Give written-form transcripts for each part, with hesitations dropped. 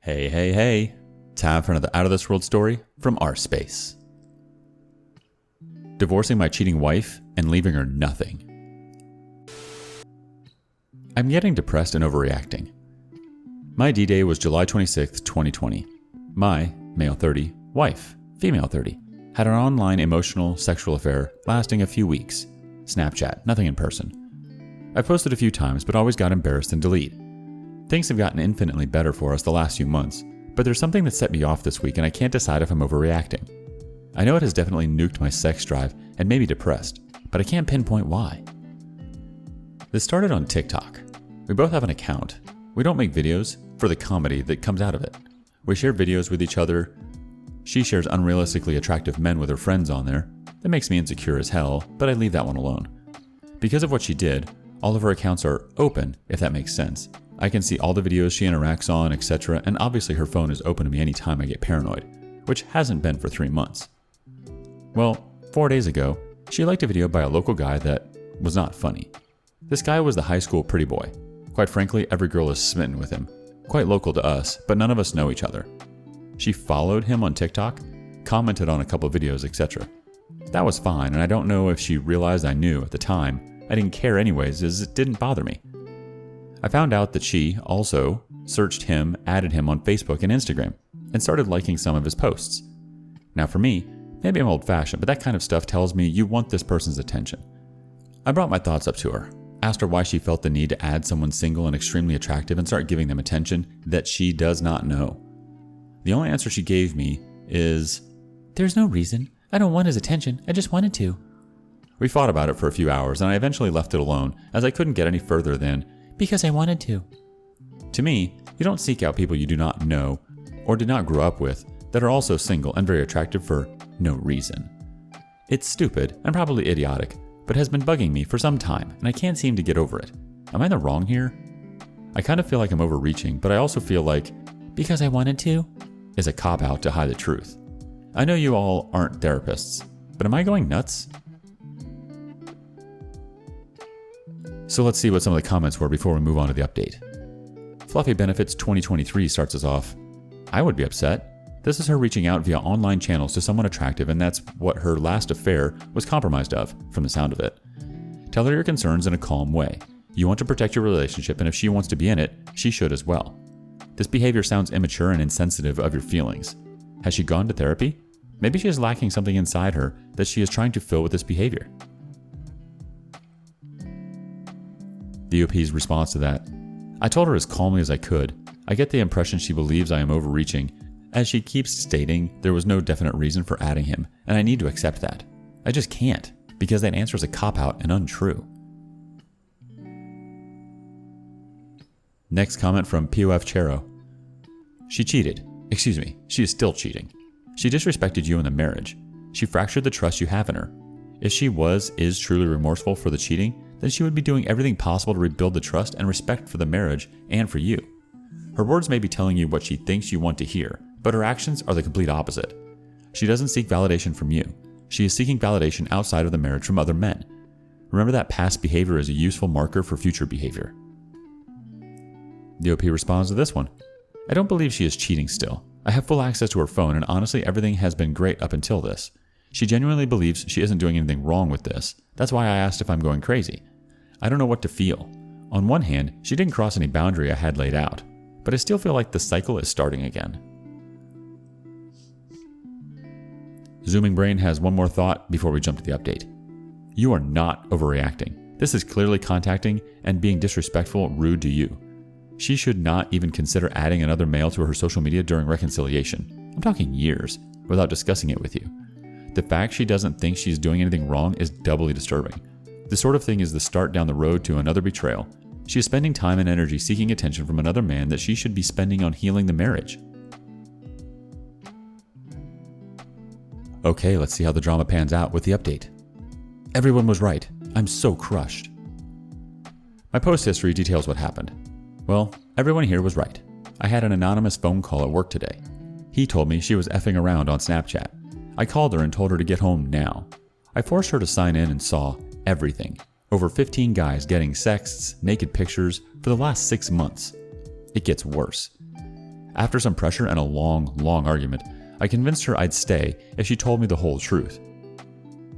Hey, hey, hey. Time for another out-of-this-world story from rSpace. Divorcing my cheating wife and leaving her nothing. I'm getting depressed and overreacting. My D-Day was July 26th, 2020. My, male 30, wife, female 30, had an online emotional sexual affair lasting a few weeks. Snapchat, nothing in person. I posted a few times, but always got embarrassed and delete. Things have gotten infinitely better for us the last few months, but there's something that set me off this week and I can't decide if I'm overreacting. I know it has definitely nuked my sex drive and made me depressed, but I can't pinpoint why. This started on TikTok. We both have an account. We don't make videos for the comedy that comes out of it. We share videos with each other. She shares unrealistically attractive men with her friends on there. That makes me insecure as hell, but I leave that one alone. Because of what she did, all of her accounts are open, if that makes sense. I can see all the videos she interacts on, etc., and obviously her phone is open to me anytime I get paranoid, which hasn't been for 3 months. Well, 4 days ago, she liked a video by a local guy that was not funny. This guy was the high school pretty boy. Quite frankly, every girl is smitten with him. Quite local to us, but none of us know each other. She followed him on TikTok, commented on a couple of videos, etc. That was fine, and I don't know if she realized I knew at the time. I didn't care anyways, as it didn't bother me. I found out that she also searched him, added him on Facebook and Instagram, and started liking some of his posts. Now for me, maybe I'm old-fashioned, but that kind of stuff tells me you want this person's attention. I brought my thoughts up to her, asked her why she felt the need to add someone single and extremely attractive and start giving them attention that she does not know. The only answer she gave me is, "There's no reason. I don't want his attention. I just wanted to." We fought about it for a few hours, and I eventually left it alone, as I couldn't get any further than, "Because I wanted to." To me, you don't seek out people you do not know or did not grow up with that are also single and very attractive for no reason. It's stupid and probably idiotic, but has been bugging me for some time, and I can't seem to get over it. Am I in the wrong here? I kind of feel like I'm overreaching, but I also feel like, "Because I wanted to," is a cop-out to hide the truth. I know you all aren't therapists, but am I going nuts? So let's see what some of the comments were before we move on to the update. Fluffy Benefits 2023 starts us off. "I would be upset. This is her reaching out via online channels to someone attractive, and that's what her last affair was compromised of, from the sound of it. Tell her your concerns in a calm way. You want to protect your relationship, and if she wants to be in it, she should as well. This behavior sounds immature and insensitive of your feelings. Has she gone to therapy? Maybe she is lacking something inside her that she is trying to fill with this behavior." The OP's response to that: "I told her as calmly as I could. I get the impression she believes I am overreaching, as she keeps stating there was no definite reason for adding him, and I need to accept that. I just can't, because that answer is a cop-out and untrue." Next comment from POF Chero. She is still cheating. She disrespected you in the marriage. She fractured the trust you have in her. If she is truly remorseful for the cheating, then she would be doing everything possible to rebuild the trust and respect for the marriage and for you. Her words may be telling you what she thinks you want to hear, but her actions are the complete opposite. She doesn't seek validation from you. She is seeking validation outside of the marriage from other men. Remember that past behavior is a useful marker for future behavior. The OP responds to this one. "I don't believe she is cheating still. I have full access to her phone, and honestly everything has been great up until this. She genuinely believes she isn't doing anything wrong with this. That's why I asked if I'm going crazy. I don't know what to feel. On one hand, she didn't cross any boundary I had laid out, but I still feel like the cycle is starting again." Zooming Brain has one more thought before we jump to the update. "You are not overreacting. This is clearly contacting and being disrespectful, rude to you. She should not even consider adding another male to her social media during reconciliation. I'm talking years, without discussing it with you. The fact she doesn't think she's doing anything wrong is doubly disturbing. This sort of thing is the start down the road to another betrayal. She is spending time and energy seeking attention from another man that she should be spending on healing the marriage." Okay, let's see how the drama pans out with the update. "Everyone was right. I'm so crushed." My post history details what happened. Well, everyone here was right. I had an anonymous phone call at work today. He told me she was effing around on Snapchat. I called her and told her to get home now. I forced her to sign in and saw everything. Over 15 guys getting sexts, naked pictures for the last 6 months. It gets worse. After some pressure and a long argument, I convinced her I'd stay if she told me the whole truth.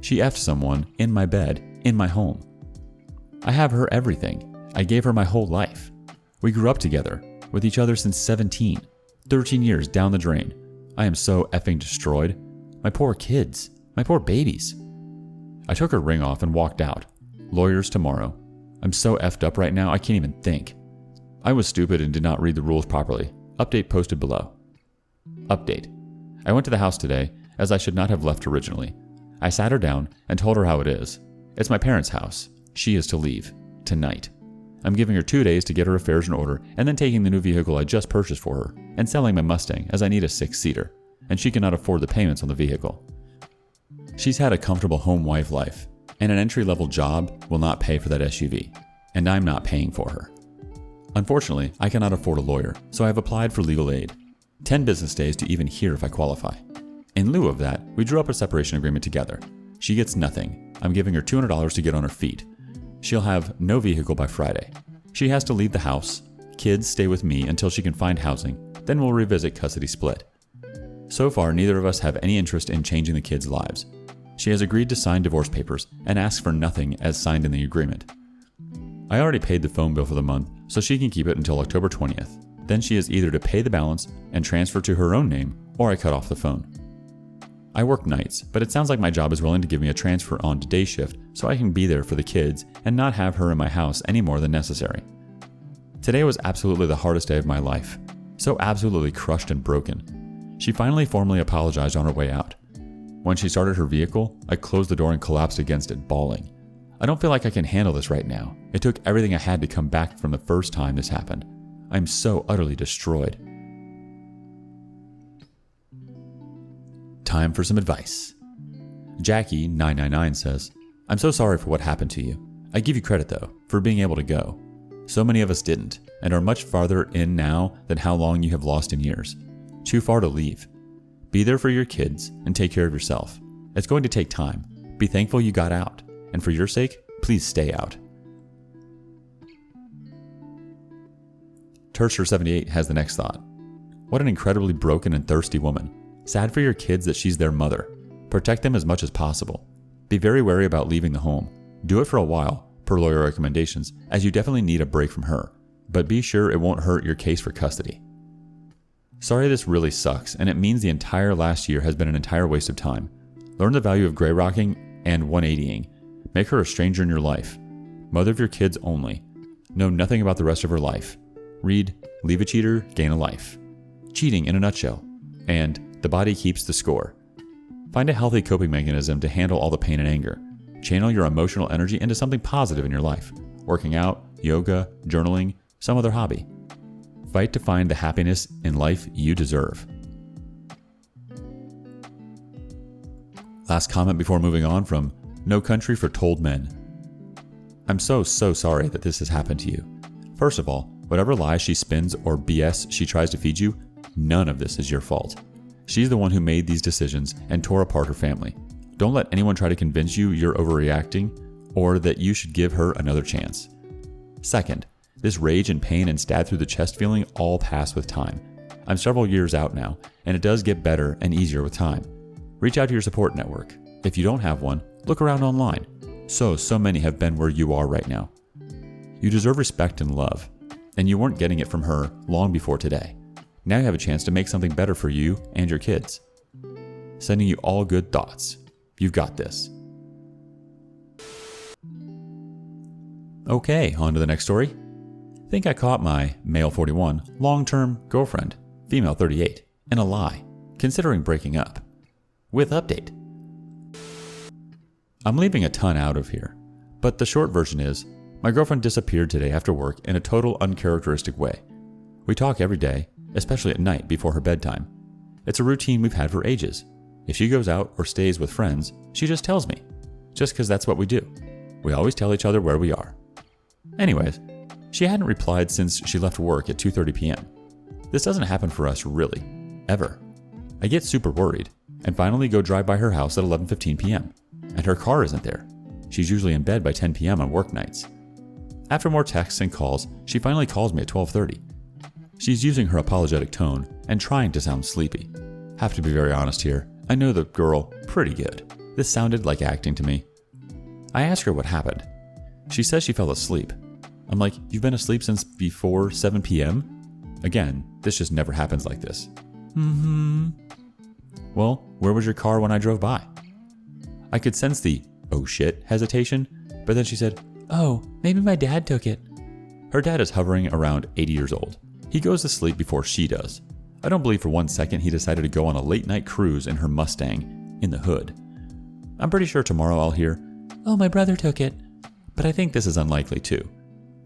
She effed someone in my bed, in my home. I have her everything. I gave her my whole life. We grew up together, with each other since 17, 13 years down the drain. I am so effing destroyed. My poor kids, my poor babies. I took her ring off and walked out. Lawyers tomorrow. I'm so effed up right now I can't even think. I was stupid and did not read the rules properly. Update posted below. Update. I went to the house today, as I should not have left originally. I sat her down and told her how it is. It's my parents' house. She is to leave. Tonight. I'm giving her 2 days to get her affairs in order and then taking the new vehicle I just purchased for her and selling my Mustang as I need a 6-seater, and she cannot afford the payments on the vehicle. She's had a comfortable home wife life, and an entry-level job will not pay for that SUV, and I'm not paying for her. Unfortunately, I cannot afford a lawyer, so I have applied for legal aid. 10 business days to even hear if I qualify. In lieu of that, we drew up a separation agreement together. She gets nothing. I'm giving her $200 to get on her feet. She'll have no vehicle by Friday. She has to leave the house. Kids stay with me until she can find housing. Then we'll revisit custody split. So far, neither of us have any interest in changing the kids' lives. She has agreed to sign divorce papers and asks for nothing as signed in the agreement. I already paid the phone bill for the month, so she can keep it until October 20th. Then she is either to pay the balance and transfer to her own name, or I cut off the phone. I work nights, but it sounds like my job is willing to give me a transfer on to day shift so I can be there for the kids and not have her in my house any more than necessary. Today was absolutely the hardest day of my life. So absolutely crushed and broken. She finally formally apologized on her way out. When she started her vehicle, I closed the door and collapsed against it, bawling. I don't feel like I can handle this right now. It took everything I had to come back from the first time this happened. I'm so utterly destroyed. Time for some advice. Jackie999 says, I'm so sorry for what happened to you. I give you credit though, for being able to go. So many of us didn't, and are much farther in now than how long you have lost in years. Too far to leave. Be there for your kids and take care of yourself. It's going to take time. Be thankful you got out, and for your sake, please stay out. Terser78 has the next thought. What an incredibly broken and thirsty woman. Sad for your kids that she's their mother. Protect them as much as possible. Be very wary about leaving the home. Do it for a while, per lawyer recommendations, as you definitely need a break from her. But be sure it won't hurt your case for custody. Sorry this really sucks, and it means the entire last year has been an entire waste of time. Learn the value of gray rocking and 180ing. Make her a stranger in your life. Mother of your kids only. Know nothing about the rest of her life. Read Leave a Cheater, Gain a Life. Cheating in a nutshell. And The Body Keeps the Score. Find a healthy coping mechanism to handle all the pain and anger. Channel your emotional energy into something positive in your life. Working out, yoga, journaling, some other hobby. Fight to find the happiness in life you deserve. Last comment before moving on from No Country for Told Men. I'm so sorry that this has happened to you. First of all, whatever lies she spins or BS she tries to feed you, none of this is your fault. She's the one who made these decisions and tore apart her family. Don't let anyone try to convince you you're overreacting or that you should give her another chance. Second, this rage and pain and stab through the chest feeling all pass with time. I'm several years out now, and it does get better and easier with time. Reach out to your support network. If you don't have one, look around online. So many have been where you are right now. You deserve respect and love, and you weren't getting it from her long before today. Now you have a chance to make something better for you and your kids. Sending you all good thoughts. You've got this. Okay, on to the next story. Think I caught my male 41 long-term girlfriend, female 38, in a lie, considering breaking up. With update. I'm leaving a ton out of here, but the short version is, my girlfriend disappeared today after work in a total uncharacteristic way. We talk every day, especially at night before her bedtime. It's a routine we've had for ages. If she goes out or stays with friends, she just tells me. Just because that's what we do. We always tell each other where we are. Anyways, she hadn't replied since she left work at 2:30 p.m. This doesn't happen for us really, ever. I get super worried and finally go drive by her house at 11:15 p.m. and her car isn't there. She's usually in bed by 10 p.m. on work nights. After more texts and calls, she finally calls me at 12:30. She's using her apologetic tone, and trying to sound sleepy. Have to be very honest here, I know the girl pretty good. This sounded like acting to me. I asked her what happened. She says she fell asleep. I'm like, you've been asleep since before 7 p.m.? Again, this just never happens like this. Well, where was your car when I drove by? I could sense the, oh shit, hesitation, but then she said, oh, maybe my dad took it. Her dad is hovering around 80 years old. He goes to sleep before she does. I don't believe for 1 second he decided to go on a late night cruise in her Mustang, in the hood. I'm pretty sure tomorrow I'll hear, oh, my brother took it. But I think this is unlikely too.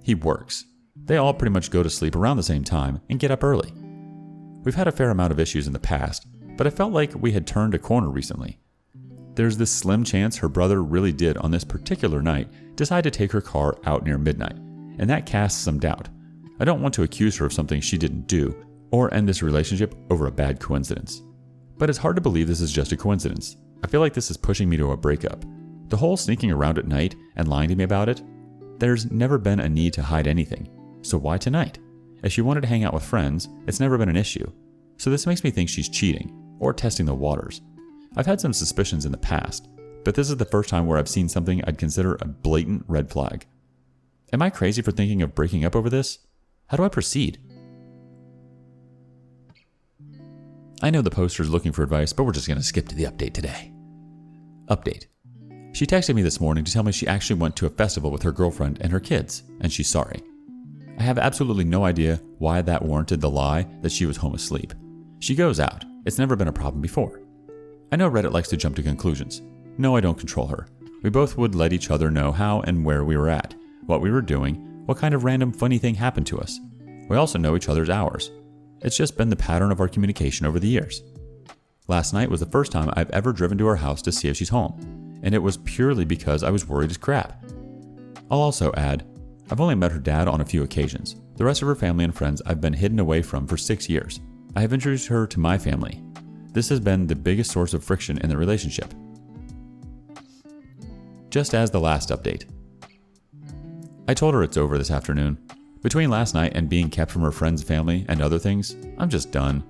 He works. They all pretty much go to sleep around the same time and get up early. We've had a fair amount of issues in the past, but I felt like we had turned a corner recently. There's this slim chance her brother really did on this particular night decide to take her car out near midnight, and that casts some doubt. I don't want to accuse her of something she didn't do, or end this relationship over a bad coincidence. But it's hard to believe this is just a coincidence. I feel like this is pushing me to a breakup. The whole sneaking around at night and lying to me about it, there's never been a need to hide anything. So why tonight? If she wanted to hang out with friends, it's never been an issue. So this makes me think she's cheating, or testing the waters. I've had some suspicions in the past, but this is the first time where I've seen something I'd consider a blatant red flag. Am I crazy for thinking of breaking up over this? How do I proceed? I know the poster's looking for advice, but we're just going to skip to the update today. Update. She texted me this morning to tell me she actually went to a festival with her girlfriend and her kids, and she's sorry. I have absolutely no idea why that warranted the lie that she was home asleep. She goes out. It's never been a problem before. I know Reddit likes to jump to conclusions. No, I don't control her. We both would let each other know how and where we were at, what we were doing, what kind of random funny thing happened to us. We also know each other's hours. It's just been the pattern of our communication over the years. Last night was the first time I've ever driven to her house to see if she's home, and it was purely because I was worried as crap. I'll also add, I've only met her dad on a few occasions. The rest of her family and friends I've been hidden away from for 6 years. I have introduced her to my family. This has been the biggest source of friction in the relationship. Just as the last update. I told her it's over this afternoon. Between last night and being kept from her friend's family and other things, I'm just done.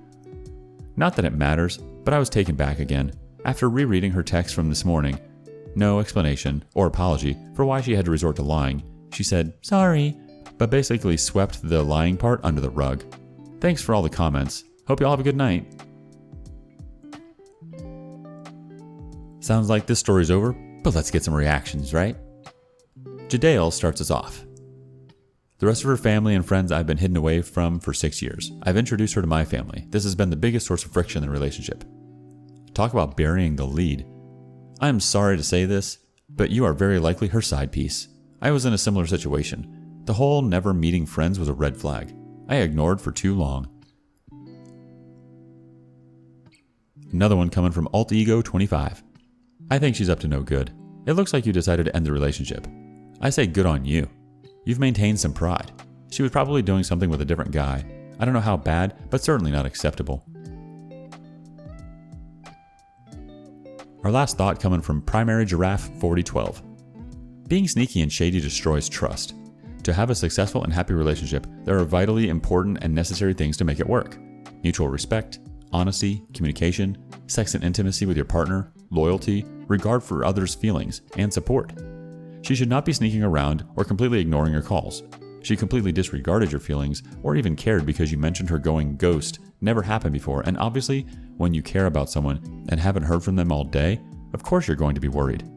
Not that it matters, but I was taken back again. After rereading her text from this morning, no explanation or apology for why she had to resort to lying. She said, sorry, but basically swept the lying part under the rug. Thanks for all the comments. Hope you all have a good night. Sounds like this story's over, but let's get some reactions, right? Jadale starts us off. The rest of her family and friends I've been hidden away from for 6 years. I've introduced her to my family. This has been the biggest source of friction in the relationship. Talk about burying the lead. I'm sorry to say this, but you are very likely her side piece. I was in a similar situation. The whole never meeting friends was a red flag. I ignored for too long. Another one coming from AltEgo25. I think she's up to no good. It looks like you decided to end the relationship. I say good on you. You've maintained some pride. She was probably doing something with a different guy. I don't know how bad, but certainly not acceptable. Our last thought coming from Primary Giraffe 4012. Being sneaky and shady destroys trust. To have a successful and happy relationship, there are vitally important and necessary things to make it work. Mutual respect, honesty, communication, sex and intimacy with your partner, loyalty, regard for others' feelings, and support. She should not be sneaking around or completely ignoring your calls. She completely disregarded your feelings or even cared because you mentioned her going ghost never happened before, and obviously, when you care about someone and haven't heard from them all day, of course you're going to be worried.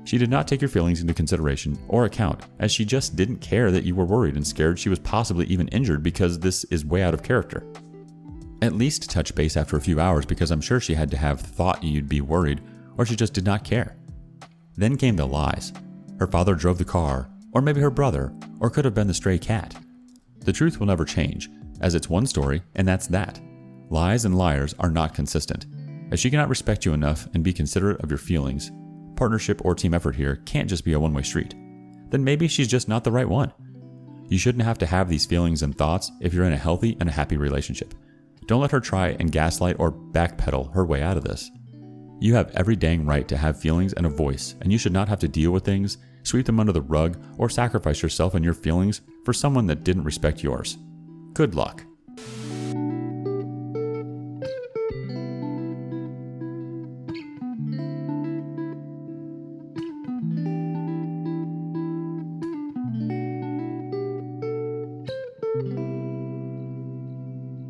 She did not take your feelings into consideration or account, as she just didn't care that you were worried and scared she was possibly even injured, because this is way out of character. At least touch base after a few hours, because I'm sure she had to have thought you'd be worried, or she just did not care. Then came the lies. Her father drove the car, or maybe her brother, or could have been the stray cat. The truth will never change, as it's one story and that's that. Lies and liars are not consistent. As she cannot respect you enough and be considerate of your feelings, partnership or team effort here can't just be a one-way street. Then maybe she's just not the right one. You shouldn't have to have these feelings and thoughts if you're in a healthy and a happy relationship. Don't let her try and gaslight or backpedal her way out of this. You have every dang right to have feelings and a voice, and you should not have to deal with things, sweep them under the rug, or sacrifice yourself and your feelings for someone that didn't respect yours. Good luck.